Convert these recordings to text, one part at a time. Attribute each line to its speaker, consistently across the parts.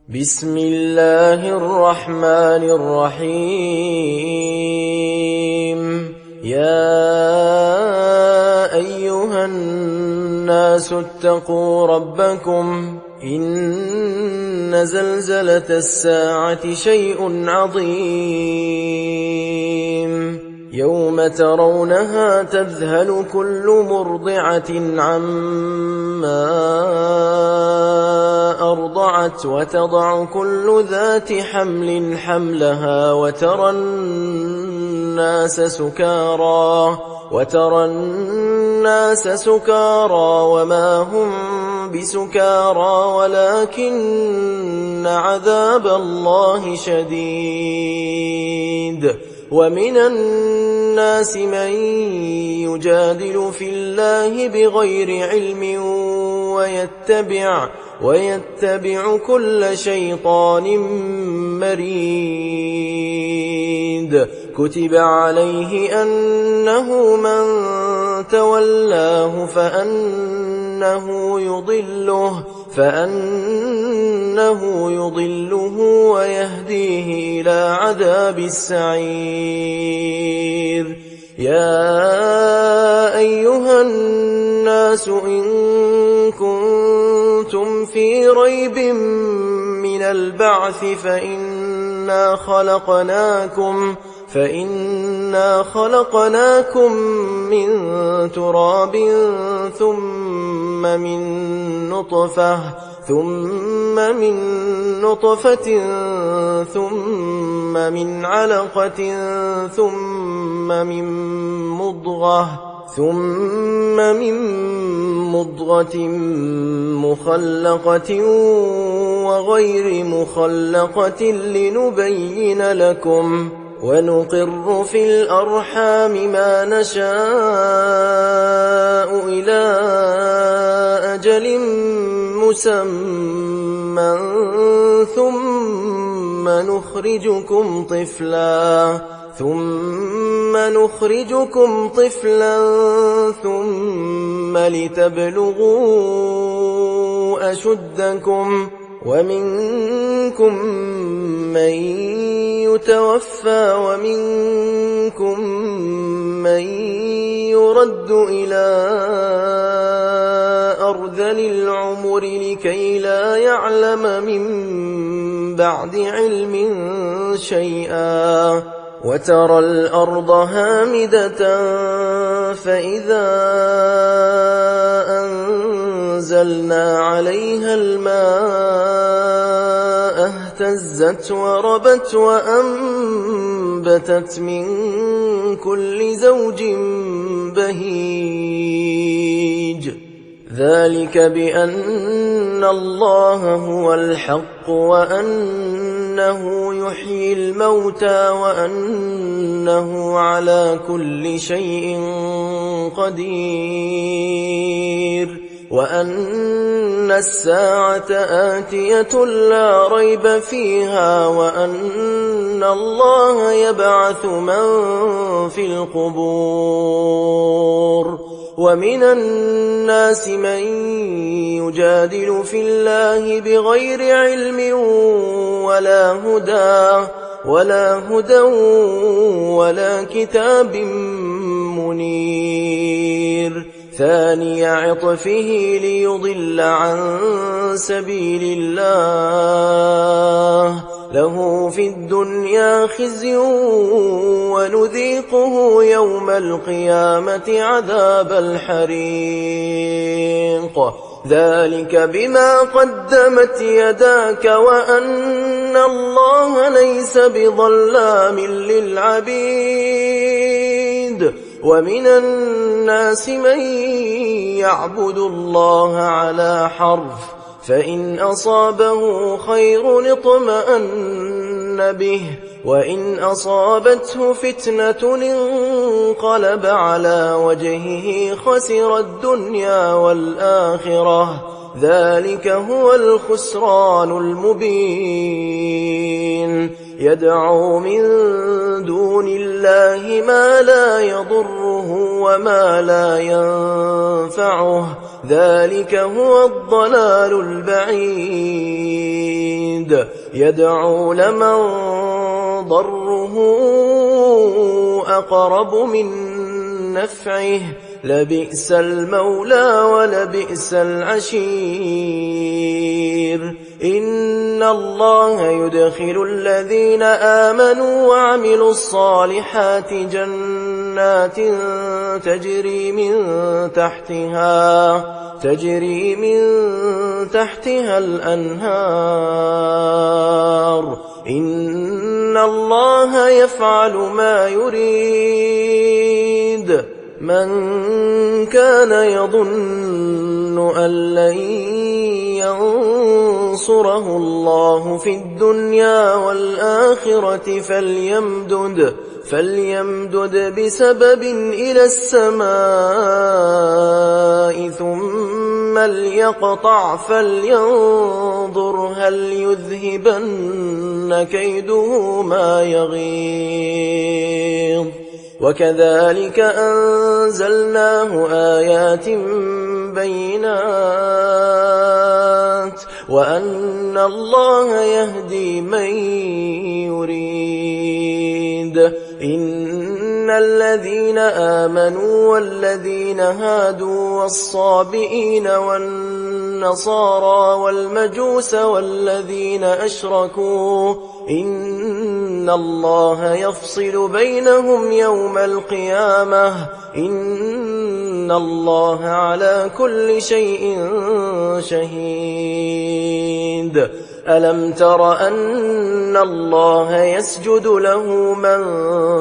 Speaker 1: بسم الله الرحمن الرحيم يا أيها الناس اتقوا ربكم إن زلزلة الساعة شيء عظيم يوم ترونها تذهل كل مرضعة عما أرضعت وتضع كل ذات حمل حملها وترى الناس سكارى وما هم بسكارى ولكن عذاب الله شديد ومن الناس من يجادل في الله بغير علم ويتبع كل شيطان مريد كتب عليه أنه من تولاه فأنه يضله ويهديه إلى عذاب السعير يا أيها الناس إن كنتم في ريب من البعث فإنا خلقناكم من تراب ثم من نطفة ثم من علقة ثم من مضغة مخلقة وغير مخلقة لنبين لكم ونقر في الأرحام ما نشاء إلى أجل مسمى ثم نخرجكم طفلا ثم لتبلغوا أشدكم ومنكم من يتوفى ومنكم من يرد إلى أرذل العمر لكي لا يعلم من بعد علم شيئا وترى الأرض هامدة فإذا أنزلنا عليها الماء اهتزت وربت وأنبتت من كل زوج بهيج ذلك بأن الله هو الحق وأنه يحيي الموتى وأنه على كل شيء قدير وأن الساعة آتية لا ريب فيها وأن الله يبعث من في القبور ومن الناس من يجادل في الله بغير علم ولا هدى ولا كتاب منير ثاني عطفه ليضل عن سبيل الله له في الدنيا خزي ونذيقه يوم القيامة عذاب الحريق ذلك بما قدمت يداك وأن الله ليس بظلام للعبيد ومن الناس من يعبد الله على حرف فإن أصابه خير اطمأن به وإن أصابته فتنة انقلب على وجهه خسر الدنيا والآخرة ذلك هو الخسران المبين يدعو من دون الله ما لا يضره وما لا ينفعه ذلك هو الضلال البعيد يدعو لمن ضره أقرب من نفعه لبئس المولى ولبئس العشير إن الله يدخل الذين آمنوا وعملوا الصالحات جنات تجري من تحتها الأنهار إن الله يفعل ما يريد من كان يظن أن لن ينصره الله في الدنيا والآخرة فليمدد بسبب إلى السماء ثم ليقطع فلينظر هل يذهبن كيده ما يغيظ وكذلك أنزلناه آيات بينات وأن الله يهدي من يريد إن الذين آمنوا والذين هادوا والصابئين والنصارى والمجوس والذين أشركوا إن الله يفصل بينهم يوم القيامة إن الله على كل شيء شهيد ألم تر أن الله يسجد له من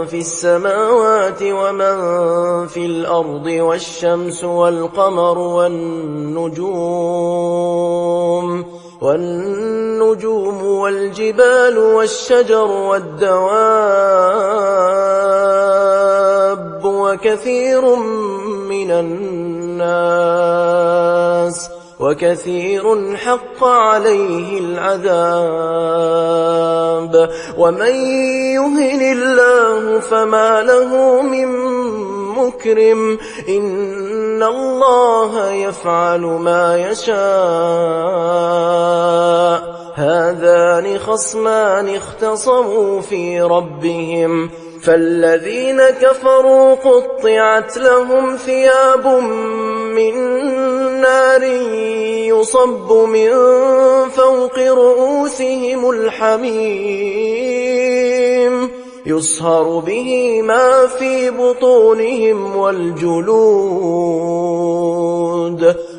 Speaker 1: في السماوات ومن في الأرض والشمس والقمر والنجوم والجبال والشجر والدواب وكثير حق عليه العذاب ومن يهن الله فما له من مكرم إن الله يفعل ما يشاء هذان خصمان اختصموا في ربهم فالذين كفروا قطعت لهم ثياب من نار يصب من فوق رؤوسهم الحميم يصهر به ما في بطونهم والجلود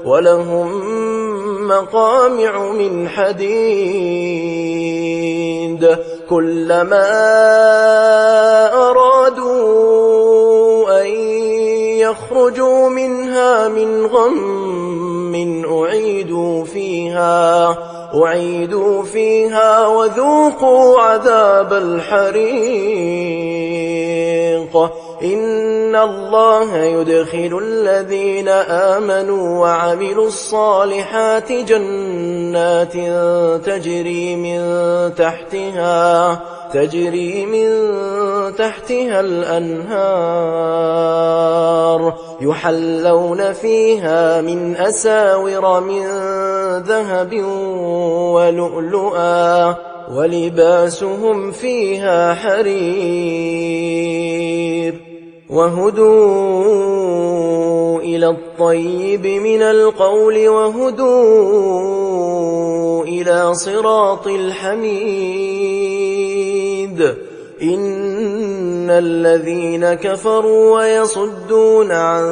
Speaker 1: ولهم مقامع من حديد كلما أرادوا أن يخرجوا منها من غم أعيدوا فيها وذوقوا عذاب الحريق إن الله يدخل الذين آمنوا وعملوا الصالحات جنات تجري من تحتها الأنهار يحلون فيها من أساور من ذهب ولؤلؤا ولباسهم فيها حرير وهدوا إلى الطيب من القول وهدوا إلى صراط الحميد إن الذين كفروا ويصدون عن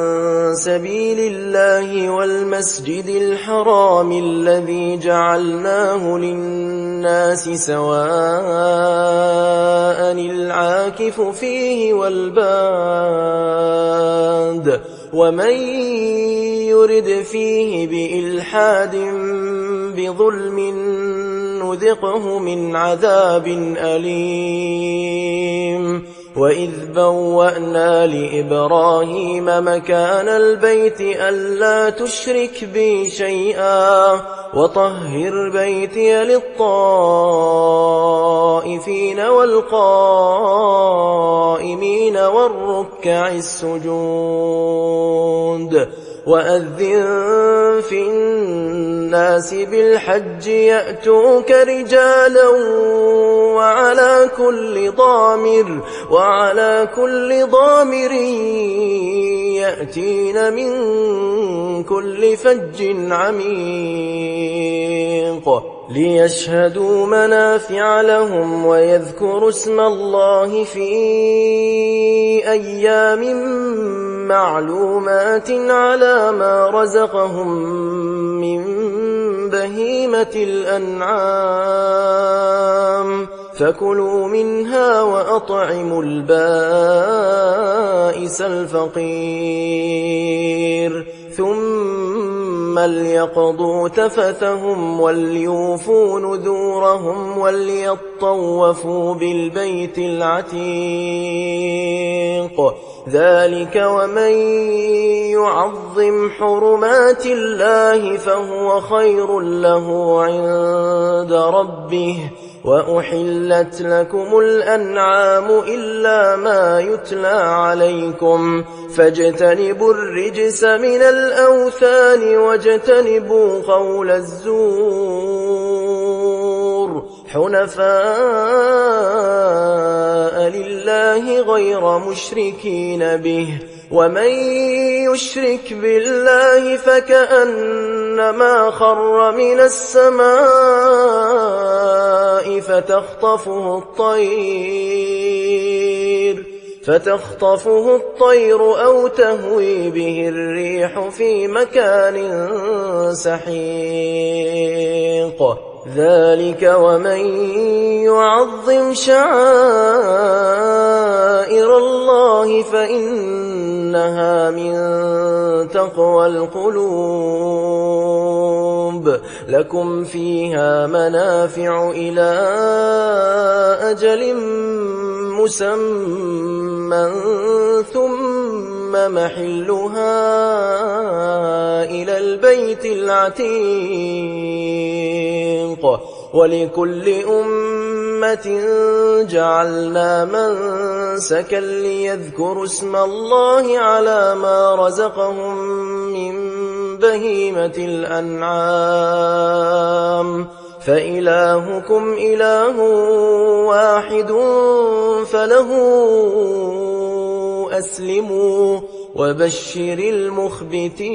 Speaker 1: سبيل الله والمسجد الحرام الذي جعلناه للناس سواء العاكف فيه والباد ومن يرد فيه بإلحاد بظلم نذقه من عذاب أليم وإذ بوأنا لإبراهيم مكان البيت ألا تشرك بي شيئا وطهر بيتي للطائفين والقائمين والركع السجود وأذن في الناس بالحج يأتوك رجالا وعلى كل ضامر يأتين من كل فج عميق ليشهدوا منافع لهم ويذكروا اسم الله في أيام معلومات على ما رزقهم من بهيمة الأنعام فكلوا منها وأطعموا البائس الفقير ثم ليقضوا تفثهم وليوفوا نذورهم وليطوفوا بالبيت العتيق ذلك ومن يعظم حرمات الله فهو خير له عند ربه وأحلت لكم الأنعام إلا ما يتلى عليكم فاجتنبوا الرجس من الأوثان واجتنبوا قول الزور حنفاء لله غير مشركين به ومن يشرك بالله فكأنما خر من السماء فتخطفه الطير أو تهوي به الريح في مكان سحيق ذلك ومن يعظم شعائر الله فإنها من تقوى القلوب لكم فيها منافع إلى أجل مسمى ثم محلها إلى البيت العتيق ولكل أمة جعلنا منسكا ليذكروا اسم الله على ما رزقهم من بهيمة الأنعام فإلهكم إله واحد فله أسلموا وبشر المخبتين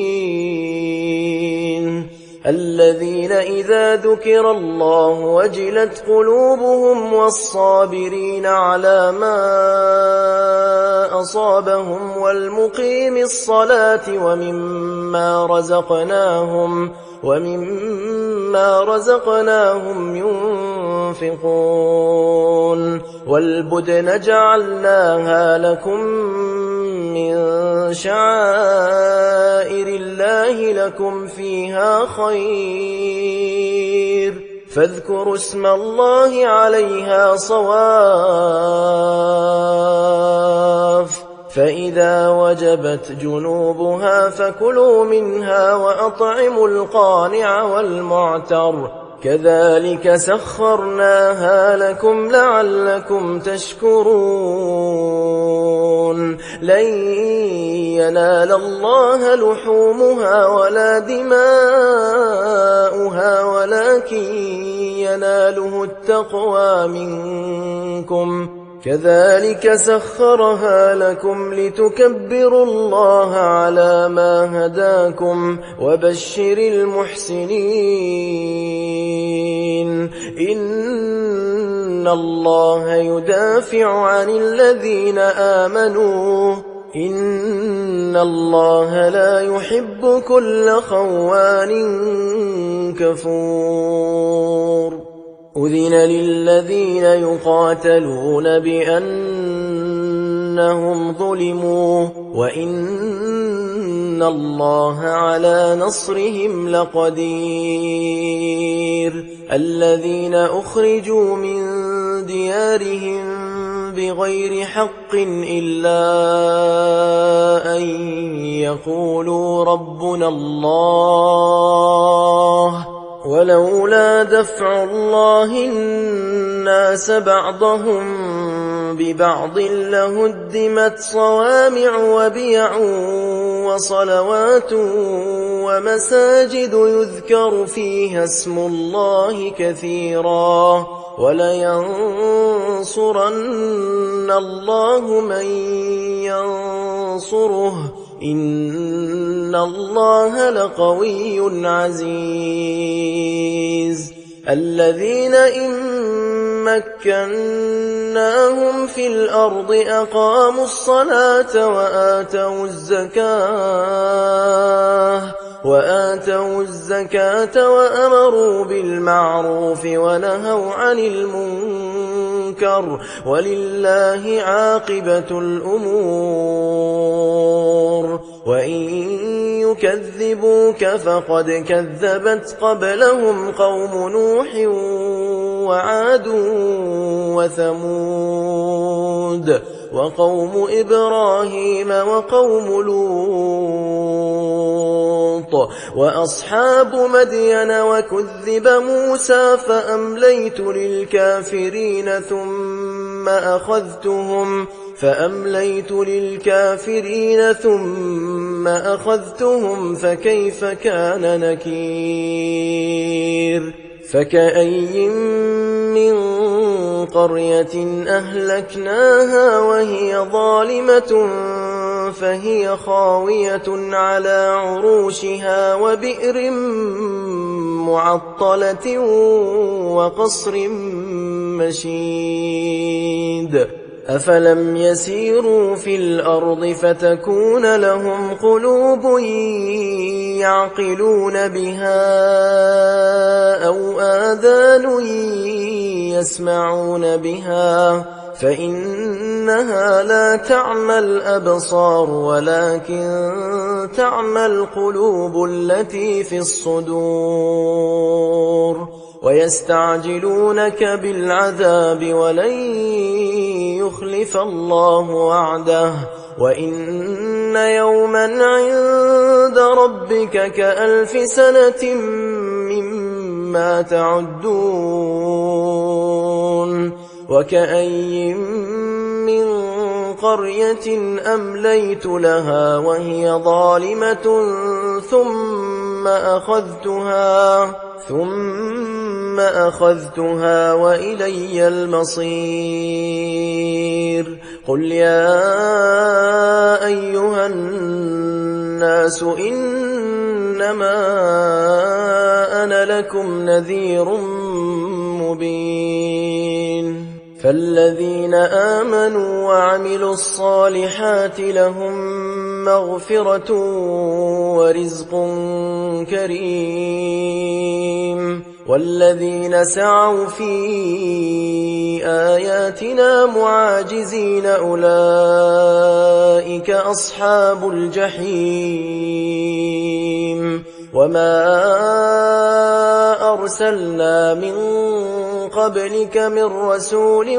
Speaker 1: الذين إذا ذكر الله وجلت قلوبهم والصابرين على ما أصابهم والمقيم الصلاة ومما رزقناهم ينفقون والبدن جعلناها لكم من شعائر الله لكم فيها خير فاذكروا اسم الله عليها صواف فإذا وجبت جنوبها فكلوا منها وأطعموا القانع والمعتر كذلك سخرناها لكم لعلكم تشكرون لن ينال الله لحومها ولا دماؤها ولكن يناله التقوى منكم كذلك سخرها لكم لتكبروا الله على ما هداكم وبشر المحسنين إن الله يدافع عن الذين آمنوا إن الله لا يحب كل خوان كفور أذن للذين يقاتلون بأنهم ظلموا وإن الله على نصرهم لقدير الذين أخرجوا من ديارهم بغير حق إلا أن يقولوا ربنا الله ولولا دفع الله الناس بعضهم ببعض لهدمت صوامع وبيع وصلوات ومساجد يذكر فيها اسم الله كثيرا ولينصرن الله من ينصره إن الله لقوي عزيز الذين إن مكناهم في الأرض أقاموا الصلاة وآتوا الزكاة وأمروا بالمعروف ونهوا عن المنكر ولله عاقبة الأمور وإن يكذبوك فقد كذبت قبلهم قوم نوح وعاد وثمود وقوم إبراهيم وقوم لوط وأصحاب مدين وكذب موسى فأمليت للكافرين ثم أخذتهم فكيف كان نكير فكأي من قرية أهلكناها وهي ظالمة فهي خاوية على عروشها وبئر معطلة وقصر مشيد أفلم يسيروا في الأرض فتكون لهم قلوب يعقلون بها أو آذان يسمعون بها فإنها لا تعمى الأبصار ولكن تعمى القلوب التي في الصدور ويستعجلونك بالعذاب ولن يخلف الله وعده وإن يوما عند ربك كألف سنة مما تعدون وكأي من قرية أمليت لها وهي ظالمة ثم أخذتها وإلي المصير قل يا أيها الناس إنما أنا لكم نذير مبين فالذين آمنوا وعملوا الصالحات لهم مغفرة ورزق كريم والذين سعوا في آياتنا معاجزين أولئك أصحاب الجحيم وما أرسلنا من قبلك من رسول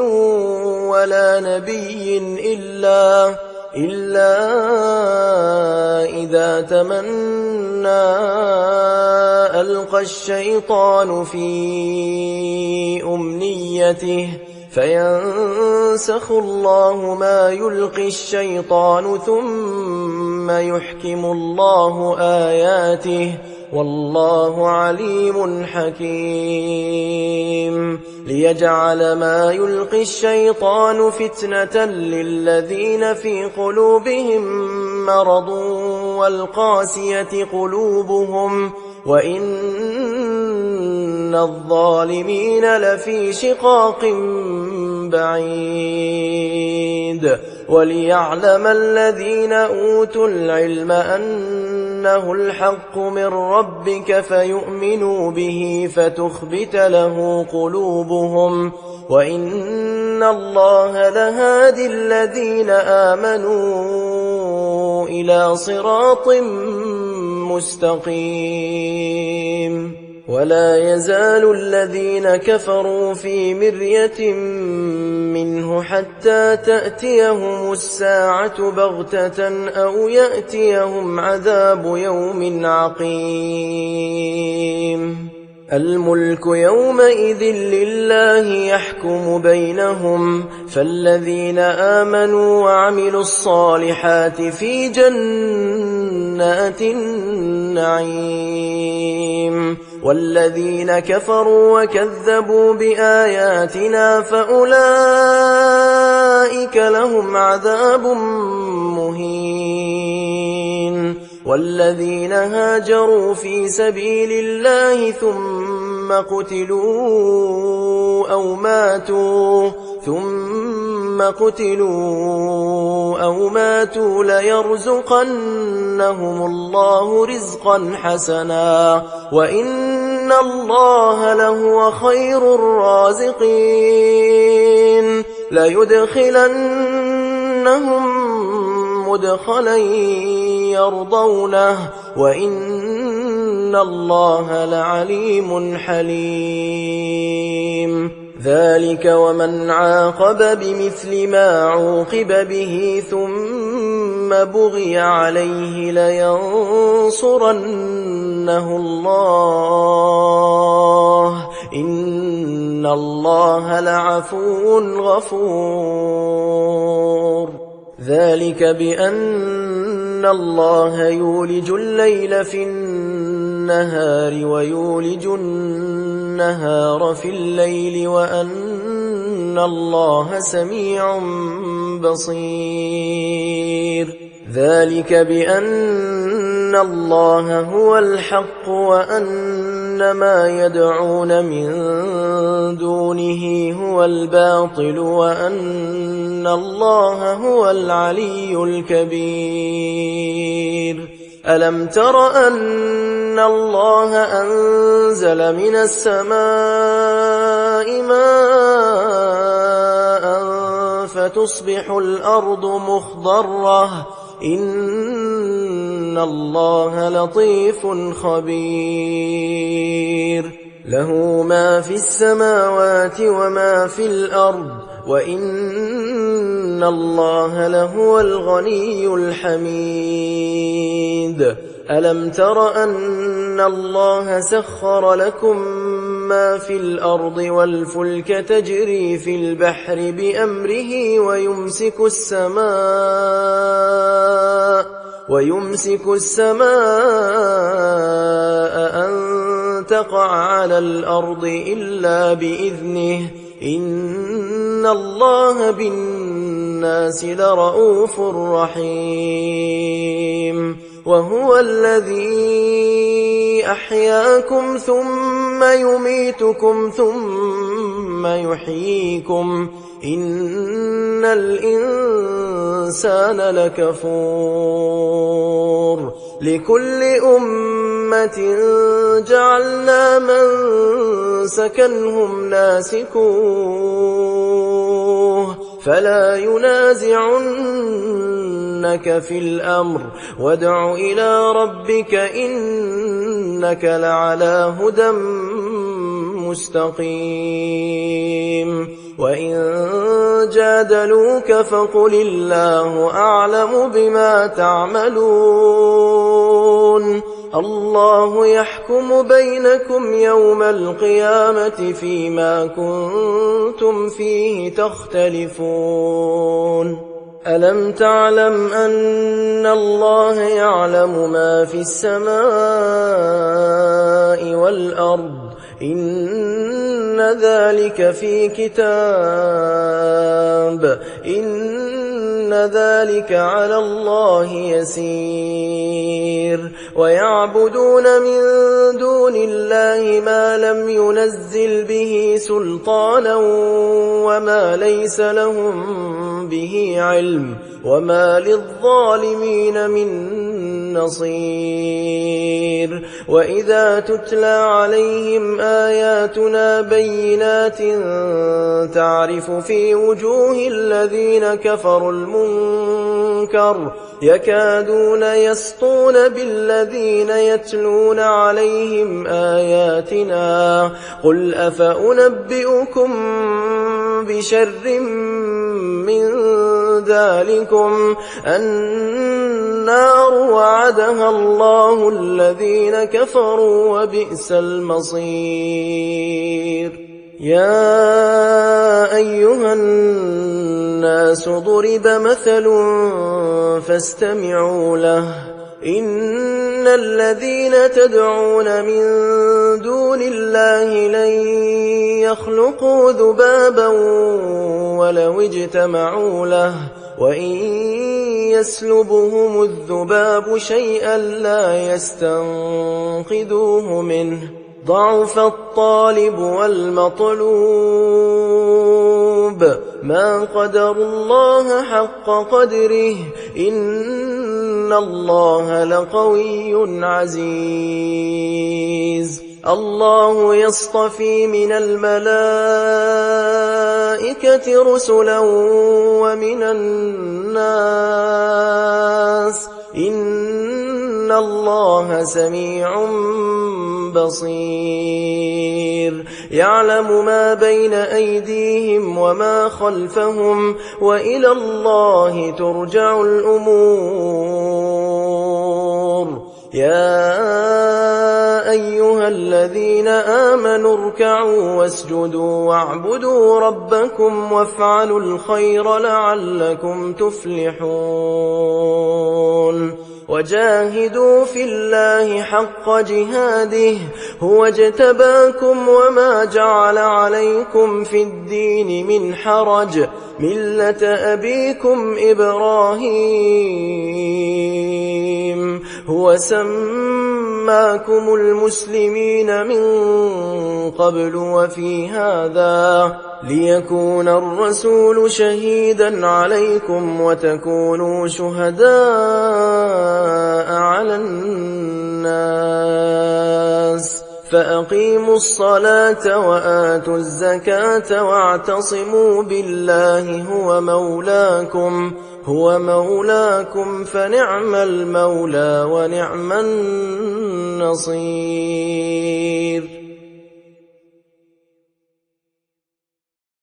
Speaker 1: ولا نبي إلا إذا تمنى ألقى الشيطان في أمنيته فينسخ الله ما يلقي الشيطان ثم يحكم الله آياته والله عليم حكيم ليجعل ما يلقي الشيطان فتنة للذين في قلوبهم مرض والقاسية قلوبهم وإن الظالمين لفي شقاق بعيد وليعلم الذين أوتوا العلم أنه الحق من ربك فيؤمنوا به فتخبت له قلوبهم وإن الله لهادي الذين آمنوا إلى صراط مستقيم ولا يزال الذين كفروا في مرية منه حتى تأتيهم الساعة بغتة أو يأتيهم عذاب يوم عقيم الملك يومئذ لله يحكم بينهم فالذين آمنوا وعملوا الصالحات في جنات النعيم والذين كفروا وكذبوا بآياتنا فأولئك لهم عذاب مهين والذين هاجروا في سبيل الله ثم قتلوا أو ماتوا ليرزقنهم الله رزقا حسنا وإن الله لهو خير الرازقين ليدخلنهم مدخلا يرضونه وإن الله لعليم حليم ذلك ومن عاقب بمثل ما عوقب به ثم بغي عليه لينصرنه الله إن الله لعفو غفور ذلك بأن الله يولج الليل في النهار ويولج النهار في الليل وأن الله سميع بصير ذلك بأن الله هو الحق وأن ما يدعون من دونه هو الباطل وأن الله هو العلي الكبير ألم تر أن الله أنزل من السماء ماء فتصبح الأرض مخضرة إن الله لطيف خبير له ما في السماوات وما في الأرض وإن الله لهو الغني الحميد ألم تر أن الله سخر لكم ما في الأرض والفلك تجري في البحر بأمره ويمسك السماء أن تقع على الأرض إلا بإذنه إن الله بالناس لرءوف رحيم وهو الذي أحياكم ثم يميتكم ثم يحييكم إن الإنسان لكفور لكل أمة جعلنا منسكا هم ناسكوه فلا ينازعنك في الأمر وادع إلى ربك إنك لعلى هدى مستقيم وإن جادلوك فقل الله أعلم بما تعملون الله يحكم بينكم يوم القيامة فيما كنتم فيه تختلفون ألم تعلم أن الله يعلم ما في السماء والأرض إن ذلك في كتاب إن ذلك على الله يسير ويعبدون من دون الله ما لم ينزل به سلطانا وما ليس لهم به علم وما للظالمين من نصير وإذا تتلى عليهم آياتنا بينات تعرف في وجوه الذين كفروا المنكر يكادون يسطون بالذين يتلون عليهم آياتنا قل أفأنبئكم بشر من ذلكم النار وعدها الله الذين كفروا وبئس المصير. يا أيها الناس ضرب مثل فاستمعوا له إن الذين تدعون من دون الله لن يخلقوا ذبابا ولو اجتمعوا له وإن يسلبهم الذباب شيئا لا يستنقذوه منه ضعف الطالب والمطلوب ما قدروا الله حق قدره إن الله لقوي عزيز. الله يصطفي من الملائكة رسلا ومن الناس إن الله سميع بصير. يعلم ما بين أيديهم وما خلفهم وإلى الله ترجع الأمور. يا أيها الذين آمنوا اركعوا واسجدوا واعبدوا ربكم وافعلوا الخير لعلكم تفلحون. وجاهدوا في الله حق جهاده هو اجتباكم وما جعل عليكم في الدين من حرج ملة أبيكم إبراهيم هو سماكم المسلمين من قبل وفي هذا ليكون الرسول شهيدا عليكم وتكونوا شهداء على الناس فأقيموا الصلاة وآتوا الزكاة واعتصموا بالله هو مولاكم فنعم المولى ونعم النصير.